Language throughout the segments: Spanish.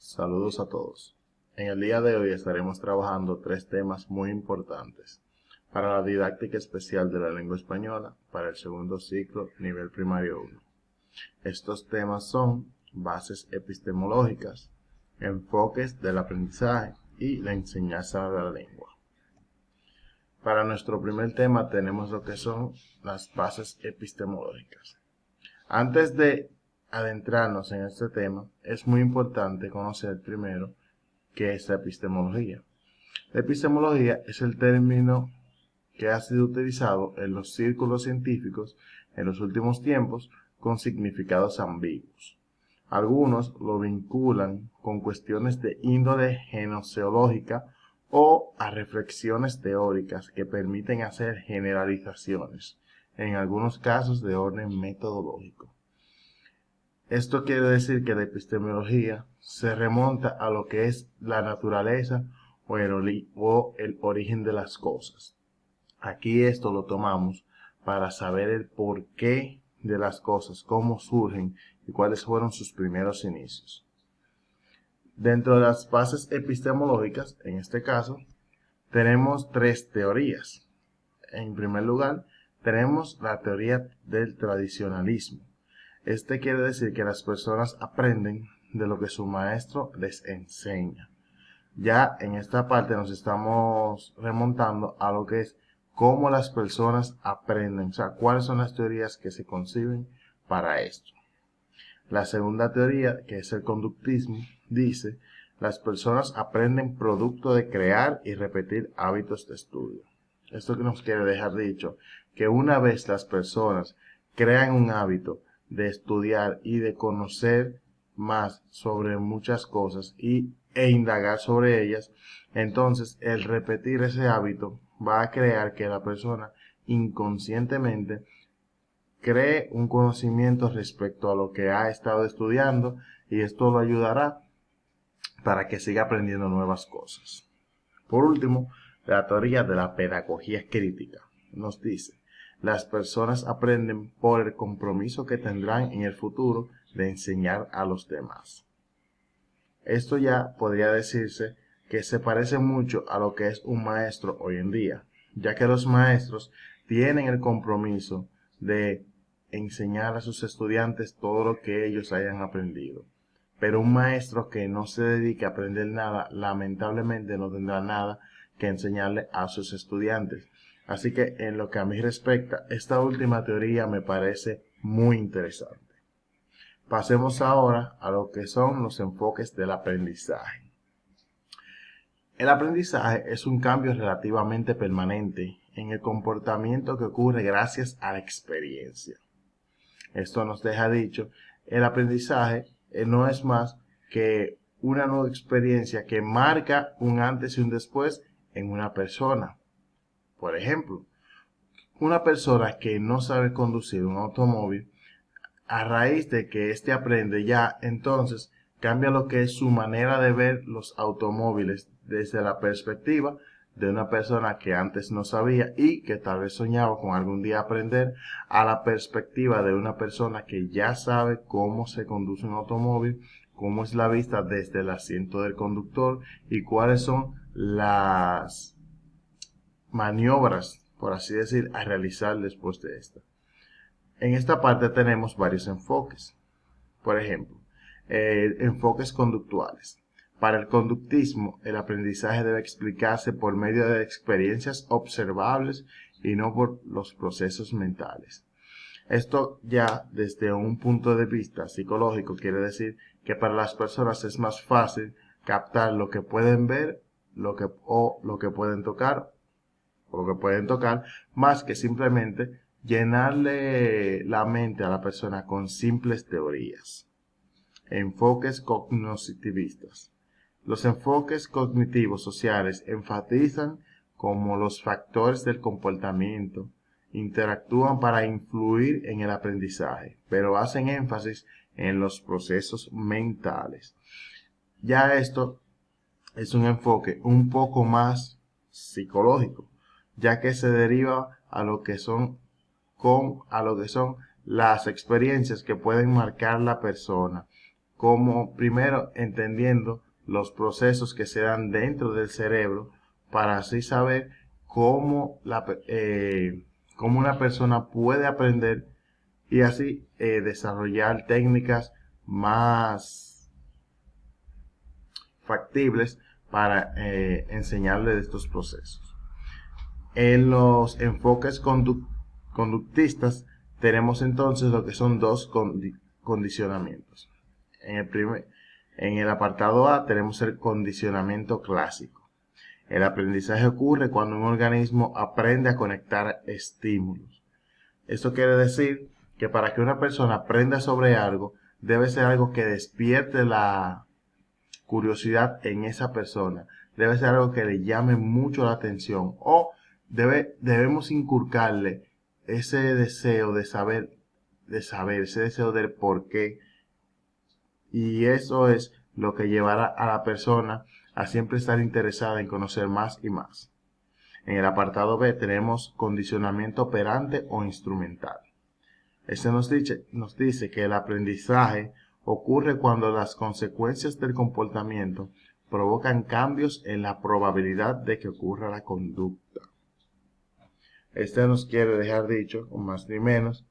Saludos a todos. En el día de hoy estaremos trabajando tres temas muy importantes para la didáctica especial de la lengua española para el segundo ciclo nivel primario 1. Estos temas son bases epistemológicas, enfoques del aprendizaje y la enseñanza de la lengua. Para nuestro primer tema tenemos lo que son las bases epistemológicas. Antes de adentrarnos en este tema, es muy importante conocer primero qué es la epistemología. La epistemología es el término que ha sido utilizado en los círculos científicos en los últimos tiempos con significados ambiguos. Algunos lo vinculan con cuestiones de índole gnoseológica o a reflexiones teóricas que permiten hacer generalizaciones, en algunos casos de orden metodológico. Esto quiere decir que la epistemología se remonta a lo que es la naturaleza o el origen de las cosas. Aquí esto lo tomamos para saber el porqué de las cosas, cómo surgen y cuáles fueron sus primeros inicios. Dentro de las bases epistemológicas, en este caso, tenemos tres teorías. En primer lugar, tenemos la teoría del tradicionalismo. Este quiere decir que las personas aprenden de lo que su maestro les enseña. Ya en esta parte nos estamos remontando a lo que es cómo las personas aprenden, o sea, cuáles son las teorías que se conciben para esto. La segunda teoría, que es el conductismo, dice, las personas aprenden producto de crear y repetir hábitos de estudio. Esto que nos quiere dejar dicho, que una vez las personas crean un hábito de estudiar y de conocer más sobre muchas cosas e indagar sobre ellas, entonces el repetir ese hábito va a crear que la persona inconscientemente cree un conocimiento respecto a lo que ha estado estudiando y esto lo ayudará para que siga aprendiendo nuevas cosas. Por último, la teoría de la pedagogía crítica nos dice, las personas aprenden por el compromiso que tendrán en el futuro de enseñar a los demás. Esto ya podría decirse que se parece mucho a lo que es un maestro hoy en día, ya que los maestros tienen el compromiso de enseñar a sus estudiantes todo lo que ellos hayan aprendido. Pero un maestro que no se dedique a aprender nada, lamentablemente no tendrá nada que enseñarle a sus estudiantes. Así que en lo que a mí respecta, esta última teoría me parece muy interesante. Pasemos ahora a lo que son los enfoques del aprendizaje. El aprendizaje es un cambio relativamente permanente en el comportamiento que ocurre gracias a la experiencia. Esto nos deja dicho, el aprendizaje no es más que una nueva experiencia que marca un antes y un después en una persona. Por ejemplo, una persona que no sabe conducir un automóvil, a raíz de que éste aprende ya, entonces cambia lo que es su manera de ver los automóviles desde la perspectiva de una persona que antes no sabía y que tal vez soñaba con algún día aprender, a la perspectiva de una persona que ya sabe cómo se conduce un automóvil, cómo es la vista desde el asiento del conductor y cuáles son las maniobras, por así decir, a realizar después de esta. En esta parte tenemos varios enfoques. Por ejemplo, enfoques conductuales. Para el conductismo, el aprendizaje debe explicarse por medio de experiencias observables y no por los procesos mentales. Esto ya desde un punto de vista psicológico quiere decir que para las personas es más fácil captar lo que pueden ver lo que pueden tocar o lo que pueden tocar más que simplemente llenarle la mente a la persona con simples teorías. Enfoques cognitivistas. Los enfoques cognitivos sociales enfatizan cómo los factores del comportamiento interactúan para influir en el aprendizaje, pero hacen énfasis en los procesos mentales. Ya esto es un enfoque un poco más psicológico, ya que se deriva a lo que son las experiencias que pueden marcar la persona, como primero entendiendo los procesos que se dan dentro del cerebro para así saber cómo una persona puede aprender y así desarrollar técnicas más factibles para enseñarle de estos procesos. En los enfoques conductistas tenemos entonces lo que son dos condicionamientos. En el apartado A tenemos el condicionamiento clásico. El aprendizaje ocurre cuando un organismo aprende a conectar estímulos. Esto quiere decir que para que una persona aprenda sobre algo, debe ser algo que despierte la curiosidad en esa persona. Debe ser algo que le llame mucho la atención o debemos inculcarle ese deseo de saber, ese deseo del por qué. Y eso es lo que llevará a la persona a siempre estar interesada en conocer más y más. En el apartado B tenemos condicionamiento operante o instrumental. Este nos dice que el aprendizaje ocurre cuando las consecuencias del comportamiento provocan cambios en la probabilidad de que ocurra la conducta. Este nos quiere dejar dicho, o más ni menos,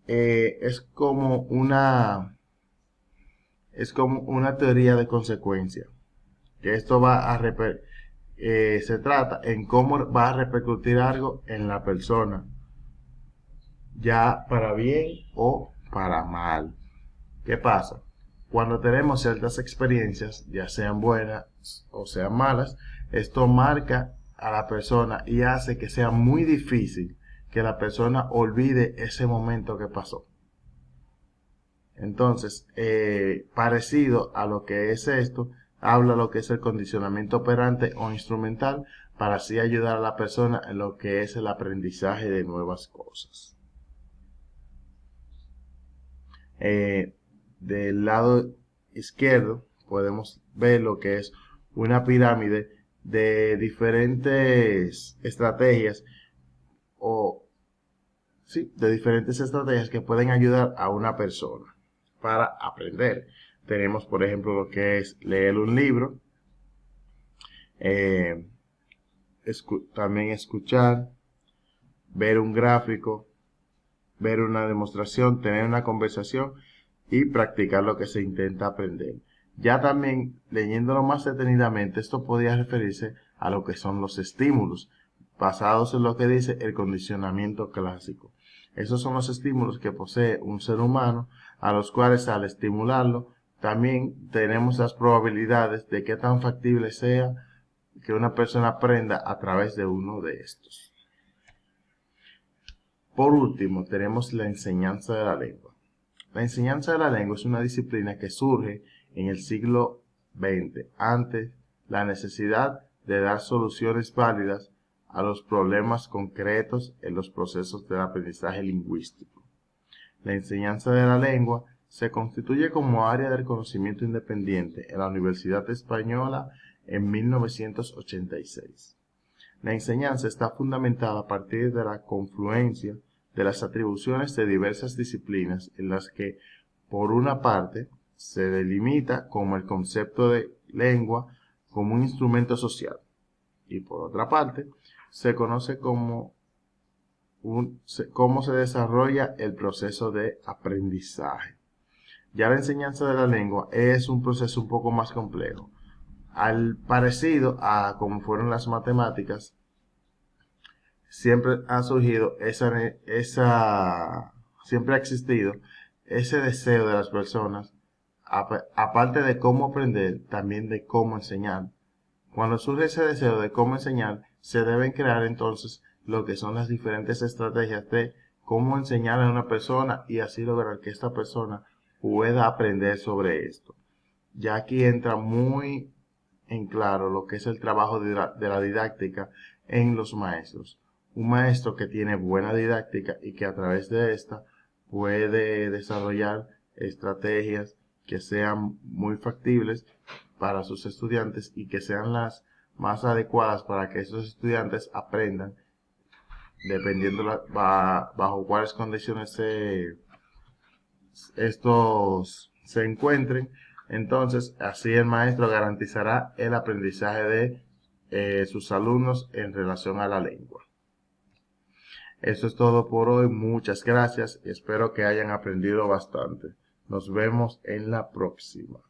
es como una teoría de consecuencia. Que esto se trata en cómo va a repercutir algo en la persona, ya para bien o para mal. ¿Qué pasa? Cuando tenemos ciertas experiencias, ya sean buenas o sean malas, esto marca a la persona y hace que sea muy difícil que la persona olvide ese momento que pasó. Entonces, parecido a lo que es esto, habla lo que es el condicionamiento operante o instrumental para así ayudar a la persona en lo que es el aprendizaje de nuevas cosas. Del lado izquierdo podemos ver lo que es una pirámide de diferentes estrategias que pueden ayudar a una persona para aprender. Tenemos, por ejemplo, lo que es leer un libro, también escuchar, ver un gráfico, ver una demostración, tener una conversación y practicar lo que se intenta aprender. Ya también, leyéndolo más detenidamente, esto podría referirse a lo que son los estímulos, basados en lo que dice el condicionamiento clásico. Esos son los estímulos que posee un ser humano, a los cuales al estimularlo, también tenemos las probabilidades de que tan factible sea que una persona aprenda a través de uno de estos. Por último, tenemos la enseñanza de la lengua. La enseñanza de la lengua es una disciplina que surge en el siglo XX, ante la necesidad de dar soluciones válidas a los problemas concretos en los procesos del aprendizaje lingüístico. La enseñanza de la lengua se constituye como área del conocimiento independiente en la Universidad Española en 1986. La enseñanza está fundamentada a partir de la confluencia de las atribuciones de diversas disciplinas en las que, por una parte, se delimita como el concepto de lengua como un instrumento social y por otra parte, se conoce cómo se desarrolla el proceso de aprendizaje. Ya la enseñanza de la lengua es un proceso un poco más complejo. Al parecido a como fueron las matemáticas, siempre ha surgido siempre ha existido ese deseo de las personas, aparte de cómo aprender, también de cómo enseñar. Cuando surge ese deseo de cómo enseñar, se deben crear entonces lo que son las diferentes estrategias de cómo enseñar a una persona y así lograr que esta persona pueda aprender sobre esto. Ya aquí entra muy en claro lo que es el trabajo de la didáctica en los maestros. Un maestro que tiene buena didáctica y que a través de esta puede desarrollar estrategias que sean muy factibles para sus estudiantes y que sean las más adecuadas para que esos estudiantes aprendan dependiendo bajo cuáles condiciones estos se encuentren. Entonces, así el maestro garantizará el aprendizaje de sus alumnos en relación a la lengua. Eso es todo por hoy. Muchas gracias. Espero que hayan aprendido bastante. Nos vemos en la próxima.